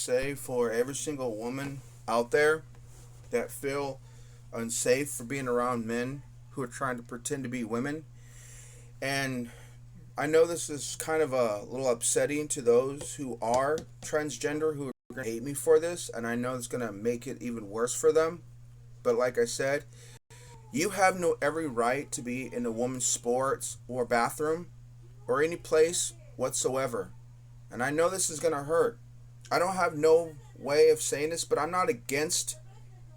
say for every single woman out there that feel unsafe for being around men who are trying to pretend to be women. And I know this is kind of a little upsetting to those who are transgender who are going to hate me for this, and I know it's going to make it even worse for them. But like I said, you have no every right to be in a woman's sports or bathroom or any place whatsoever. And I know this is going to hurt. I don't have no way of saying this, but I'm not against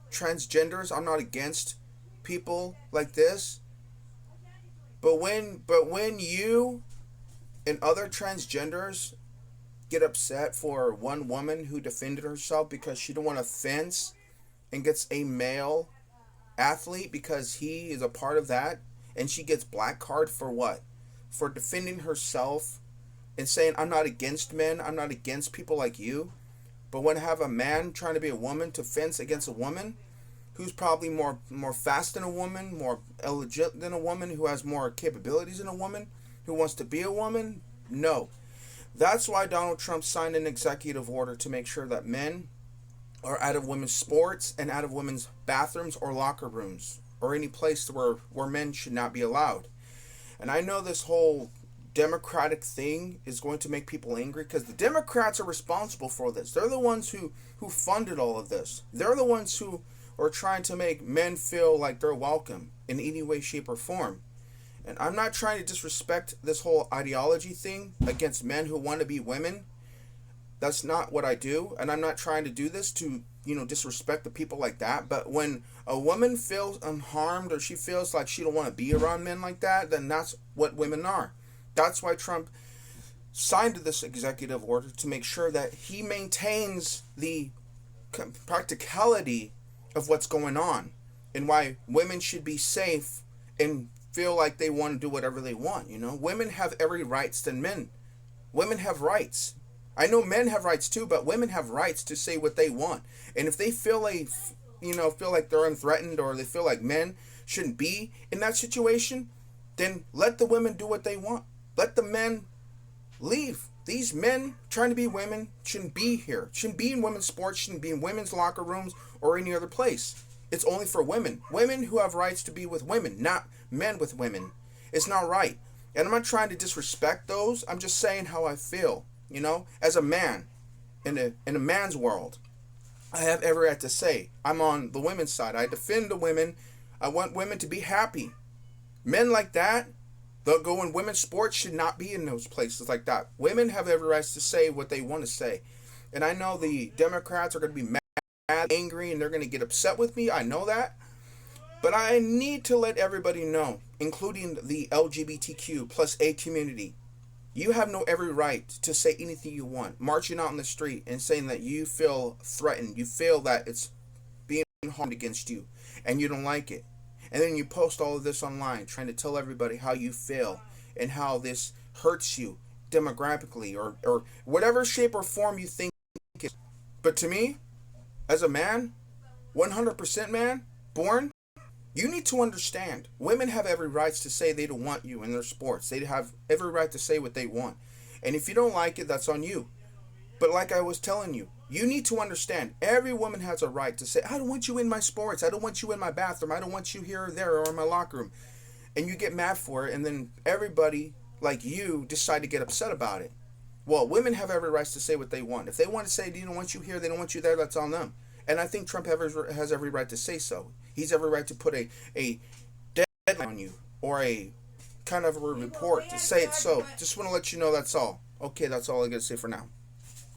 transgenders. I'm not against people like this. But when you and other transgenders get upset for one woman who defended herself because she didn't want to fence and gets a male athlete because he is a part of that, and she gets black card for what? For defending herself and saying, I'm not against men, I'm not against people like you. But when I have a man trying to be a woman to fence against a woman who's probably more fast than a woman, more legit than a woman, who has more capabilities than a woman, who wants to be a woman, no. That's why Donald Trump signed an executive order to make sure that men are out of women's sports and out of women's bathrooms or locker rooms or any place where men should not be allowed. And I know this whole Democratic thing is going to make people angry because the Democrats are responsible for this. They're the ones who funded all of this. They're the ones who are trying to make men feel like they're welcome in any way, shape, or form. And I'm not trying to disrespect this whole ideology thing against men who want to be women. That's not what I do. And I'm not trying to do this to, disrespect the people like that. But when a woman feels unharmed or she feels like she don't want to be around men like that, then that's what women are. That's why Trump signed this executive order, to make sure that he maintains the practicality of what's going on and why women should be safe and feel like they want to do whatever they want. Women have every rights than men. Women have rights. I know men have rights too, but women have rights to say what they want. And if they feel like they're unthreatened, or they feel like men shouldn't be in that situation, then let the women do what they want. Let the men leave. These men trying to be women shouldn't be here. Shouldn't be in women's sports, shouldn't be in women's locker rooms or any other place. It's only for women. Women who have rights to be with women, not men with women. It's not right. And I'm not trying to disrespect those. I'm just saying how I feel. As a man, in a man's world, I have every right to say I'm on the women's side. I defend the women. I want women to be happy. Men like that, they'll go in women's sports, should not be in those places like that. Women have every right to say what they want to say. And I know the Democrats are going to be mad, angry, and they're going to get upset with me. I know that. But I need to let everybody know, including the LGBTQ plus A community, you have no every right to say anything you want. Marching out in the street and saying that you feel threatened, you feel that it's being harmed against you, and you don't like it. And then you post all of this online, trying to tell everybody how you feel and how this hurts you demographically or whatever shape or form you think it is. But to me, as a man, 100% man, born, you need to understand, women have every right to say they don't want you in their sports. They have every right to say what they want. And if you don't like it, that's on you. But like I was telling you, you need to understand, every woman has a right to say, I don't want you in my sports. I don't want you in my bathroom. I don't want you here or there or in my locker room. And you get mad for it, and then everybody like you decide to get upset about it. Well, women have every right to say what they want. If they want to say they don't want you here, they don't want you there, that's on them. And I think Trump has every right to say so. He's every right to put a deadline on you, or a kind of a report to say it so. Just want to let you know that's all. Okay, that's all I got to say for now.